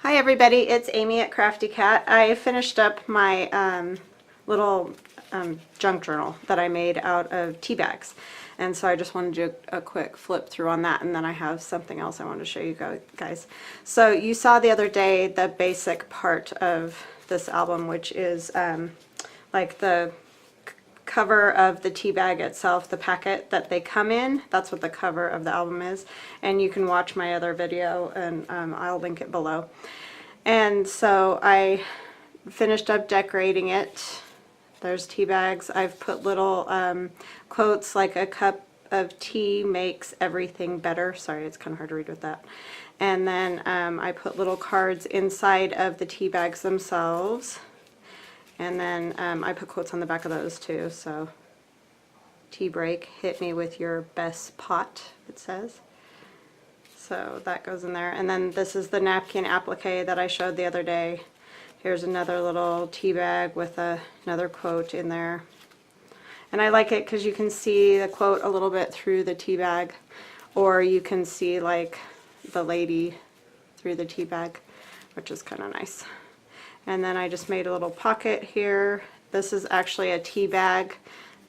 Hi everybody, it's Amy at Crafty Cat. I finished up my little junk journal that I made out of tea bags, and so I just wanted to do a quick flip through on that, and then I have something else I wanted to show you guys. So you saw the other day the basic part of this album, which is like the cover of the tea bag itself, the packet that they come in. That's what the cover of the album is, and you can watch my other video, and I'll link it below. And so I finished up decorating it. There's tea bags. I've put little quotes like "a cup of tea makes everything better." Sorry, it's kind of hard to read with that. And then I put little cards inside of the tea bags themselves. And then I put quotes on the back of those too. So, tea break, hit me with your best pot, it says. So that goes in there. And then this is the napkin applique that I showed the other day. Here's another little tea bag with another quote in there. And I like it because you can see the quote a little bit through the tea bag, or you can see like the lady through the tea bag, which is kind of nice. And then I just made a little pocket here. This is actually a tea bag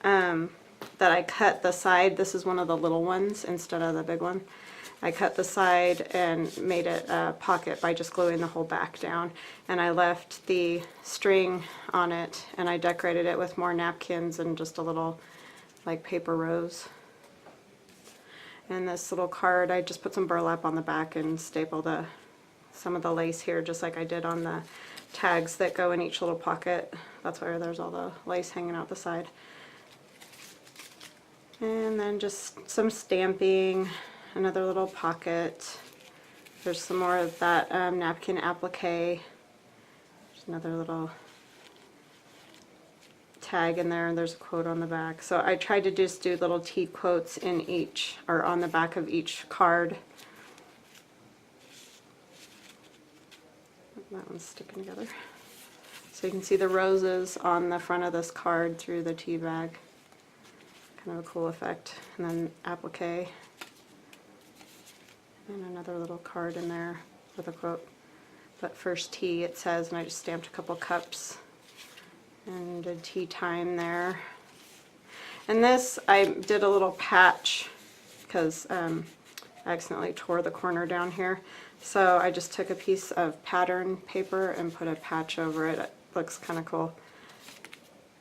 that I cut the side. This is one of the little ones instead of the big one. I cut the side and made it a pocket by just gluing the whole back down. And I left the string on it, and I decorated it with more napkins and just a little like paper rose. And this little card, I just put some burlap on the back and stapled some of the lace here, just like I did on the tags that go in each little pocket. That's where there's all the lace hanging out the side. And then just some stamping, another little pocket. There's some more of that napkin applique. Just another little tag in there, and there's a quote on the back. So I tried to just do little tea quotes in each, or on the back of each card. That one's sticking together. So you can see the roses on the front of this card through the tea bag. Kind of a cool effect. And then applique. And another little card in there with a quote. But first tea, it says, and I just stamped a couple cups and did tea time there. And this, I did a little patch because I accidentally tore the corner down here. So I just took a piece of pattern paper and put a patch over it. It looks kind of cool.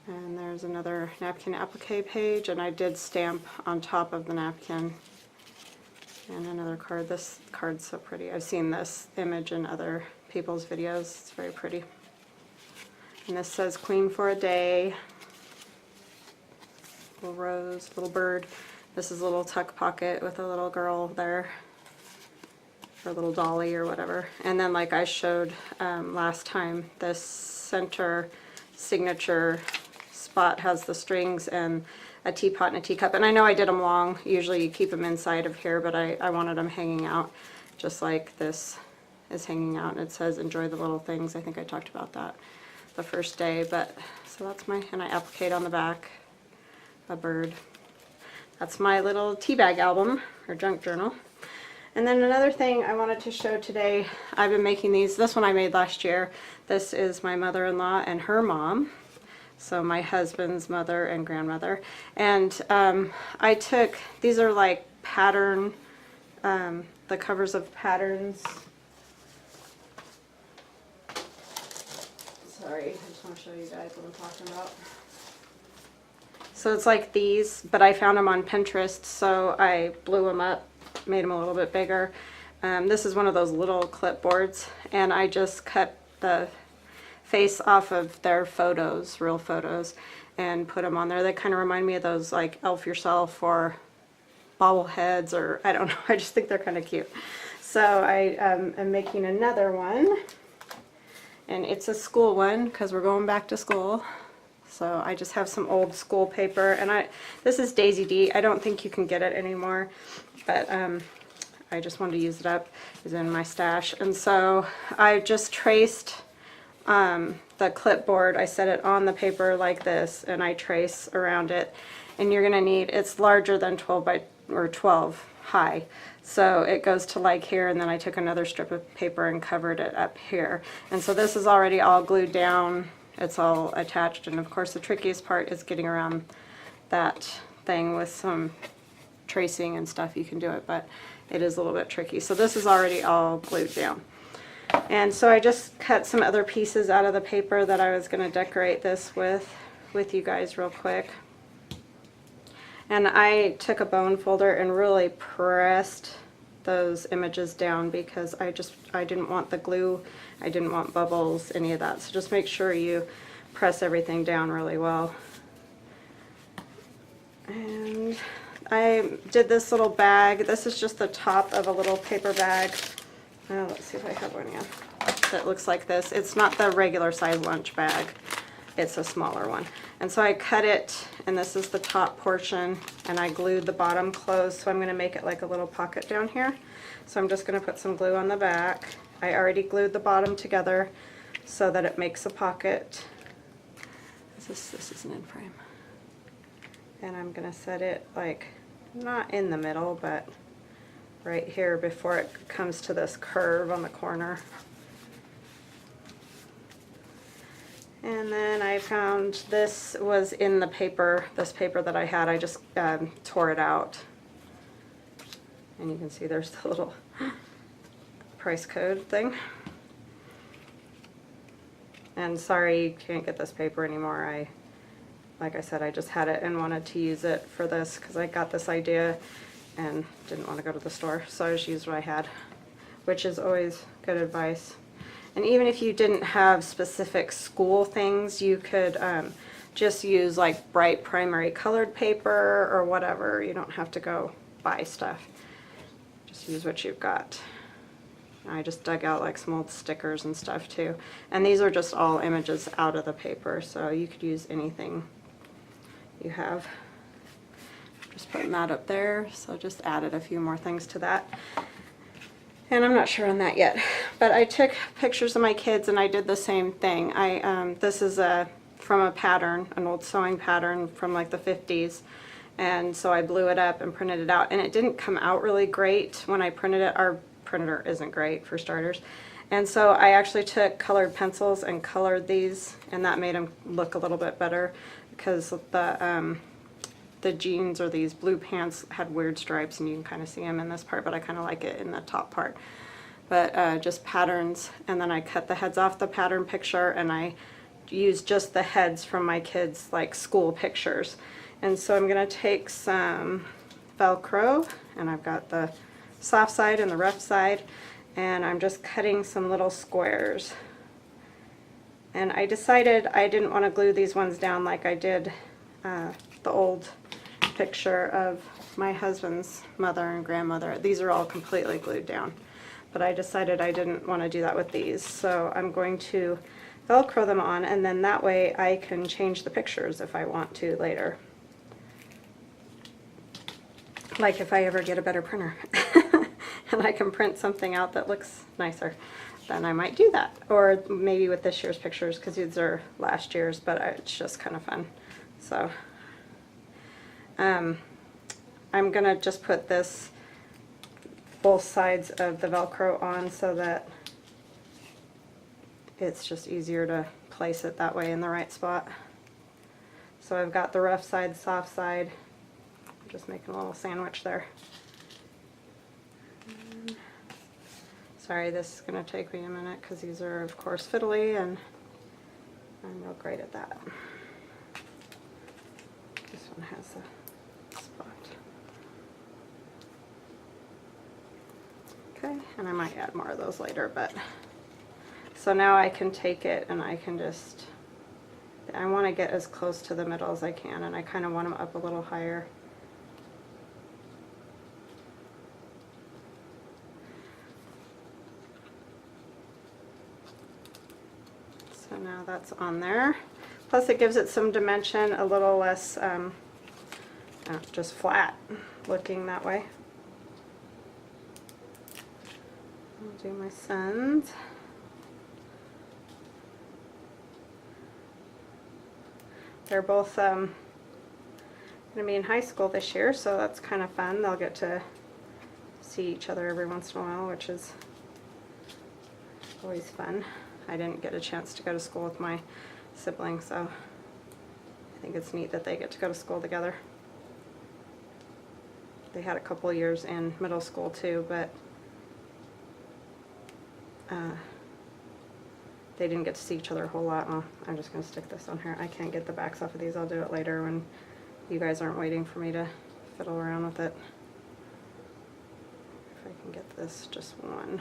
And there's another napkin applique page, and I did stamp on top of the napkin. And another card. This card's so pretty. I've seen this image in other people's videos. It's very pretty. And this says "Queen for a Day." Little rose, little bird. This is a little tuck pocket with a little girl there. Or a little dolly or whatever. And then, like I showed last time, this center signature spot has the strings and a teapot and a teacup. And I know I did them long. Usually you keep them inside of here, but I wanted them hanging out just like this is hanging out. And it says "Enjoy the little things." I think I talked about that the first day. But so that's my, and I appliqued on the back a bird. That's my little tea bag album or junk journal. And then another thing I wanted to show today, I've been making these. This one I made last year. This is my mother-in-law and her mom. So my husband's mother and grandmother. And I took, these are like pattern, the covers of patterns. Sorry, I just want to show you guys what I'm talking about. So it's like these, but I found them on Pinterest, so I blew them up, made them a little bit bigger. This is one of those little clipboards, and I just cut the face off of their photos, real photos, and put them on there. They kind of remind me of those like Elf Yourself or bobbleheads, or I don't know, I just think they're kind of cute. So I am making another one, and it's a school one because we're going back to school. So I just have some old school paper, and this is Daisy D. I don't think you can get it anymore, but I just wanted to use it up. It's in my stash. And so I just traced the clipboard. I set it on the paper like this, and I trace around it. And you're going to need, it's larger than 12 by, or 12 high. So it goes to like here, and then I took another strip of paper and covered it up here. And so this is already all glued down. It's all attached, and of course the trickiest part is getting around that thing. With some tracing and stuff you can do it, but it is a little bit tricky. So this is already all glued down. And so I just cut some other pieces out of the paper that I was going to decorate this with you guys real quick. And I took a bone folder and really pressed those images down because I didn't want the glue, I didn't want bubbles, any of that. So just make sure you press everything down really well. And I did this little bag. This is just the top of a little paper bag. Let's see if I have one, yeah. That looks like this. It's not the regular size lunch bag. It's a smaller one. And so I cut it, and this is the top portion, and I glued the bottom closed, so I'm going to make it like a little pocket down here. So I'm just going to put some glue on the back. I already glued the bottom together so that it makes a pocket. This is an end frame. And I'm going to set it like, not in the middle, but right here before it comes to this curve on the corner. And then I found this was in the paper, this paper that I had. I just tore it out. And you can see there's the little price code thing. And sorry you can't get this paper anymore. Like I said, I just had it and wanted to use it for this because I got this idea and didn't want to go to the store. So I just used what I had, which is always good advice. And even if you didn't have specific school things, you could just use like bright primary colored paper or whatever. You don't have to go buy stuff. Just use what you've got. I just dug out like some old stickers and stuff too. And these are just all images out of the paper, so you could use anything you have. Just putting that up there, so just added a few more things to that. And I'm not sure on that yet, but I took pictures of my kids and I did the same thing. This is from a pattern, an old sewing pattern from like the 50s, and so I blew it up and printed it out, and it didn't come out really great when I printed it. Our printer isn't great for starters, and so I actually took colored pencils and colored these, and that made them look a little bit better because the jeans or these blue pants had weird stripes, and you can kind of see them in this part, but I kind of like it in the top part. But just patterns, and then I cut the heads off the pattern picture, and I used just the heads from my kids' like school pictures. And so I'm going to take some Velcro, and I've got the soft side and the rough side, and I'm just cutting some little squares. And I decided I didn't want to glue these ones down like I did the old picture of my husband's mother and grandmother. These are all completely glued down, but I decided I didn't want to do that with these, so I'm going to Velcro them on, and then that way I can change the pictures if I want to later. Like if I ever get a better printer and I can print something out that looks nicer, then I might do that. Or maybe with this year's pictures, because these are last year's, but it's just kind of fun. So I'm gonna just put this, both sides of the Velcro on, so that it's just easier to place it that way in the right spot. So I've got the rough side, soft side. I'm just making a little sandwich there. Sorry, this is going to take me a minute because these are of course fiddly, and I'm real great at that. This one has a spot. Okay, and I might add more of those later, but so now I can take it and I can just, I want to get as close to the middle as I can, and I kind of want them up a little higher. So now that's on there. Plus it gives it some dimension, a little less just flat looking that way. I'll do my sons. They're both going to be in high school this year, so that's kind of fun. They'll get to see each other every once in a while, which is always fun. I didn't get a chance to go to school with my siblings, so I think it's neat that they get to go to school together. They had a couple years in middle school too, but they didn't get to see each other a whole lot. Well, I'm just going to stick this on here. I can't get the backs off of these. I'll do it later when you guys aren't waiting for me to fiddle around with it. If I can get this just one.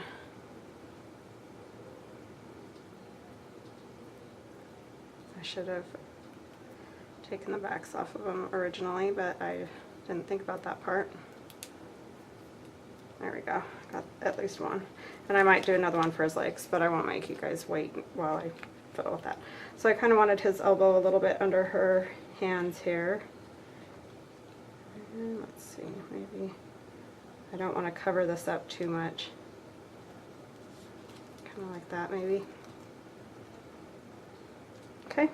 I should have taken the backs off of them originally, but I didn't think about that part. There we go, got at least one. And I might do another one for his legs, but I won't make you guys wait while I fiddle with that. So I kind of wanted his elbow a little bit under her hands here. And let's see, maybe, I don't want to cover this up too much. Kind of like that maybe. Okay.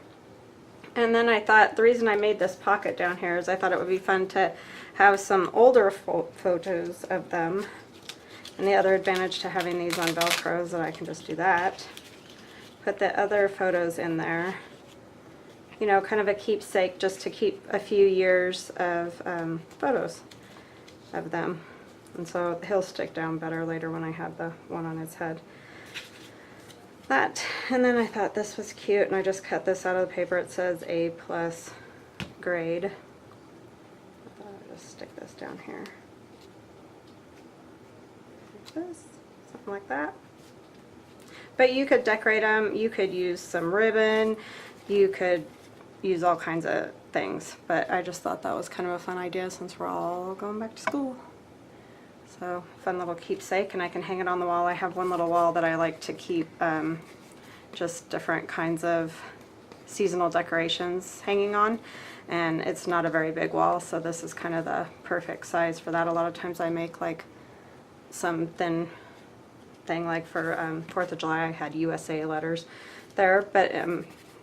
And then I thought, the reason I made this pocket down here is I thought it would be fun to have some older photos of them. And the other advantage to having these on Velcro is that I can just do that. Put the other photos in there. You know, kind of a keepsake, just to keep a few years of photos of them. And so he'll stick down better later when I have the one on his head. That, and then I thought this was cute, and I just cut this out of the paper. It says A+ grade. I thought I would just stick this down here. Like this, something like that. But you could decorate them, you could use some ribbon, you could use all kinds of things, but I just thought that was kind of a fun idea since we're all going back to school. So, fun little keepsake, and I can hang it on the wall. I have one little wall that I like to keep just different kinds of seasonal decorations hanging on, and it's not a very big wall, so this is kind of the perfect size for that. A lot of times I make like some thin thing, like for 4th of July I had USA letters there, but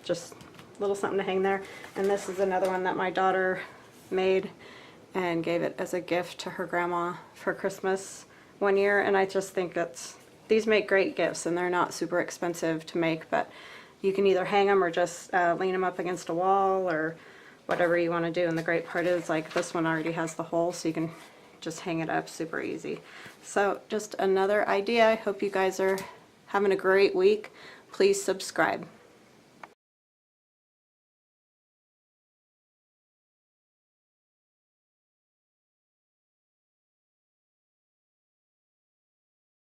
just a little something to hang there. And this is another one that my daughter made and gave it as a gift to her grandma for Christmas one year, and I just think these make great gifts, and they're not super expensive to make, but you can either hang them or just lean them up against a wall or whatever you want to do. And the great part is, like, this one already has the hole, so you can just hang it up super easy. So just another idea. I hope you guys are having a great week. Please subscribe.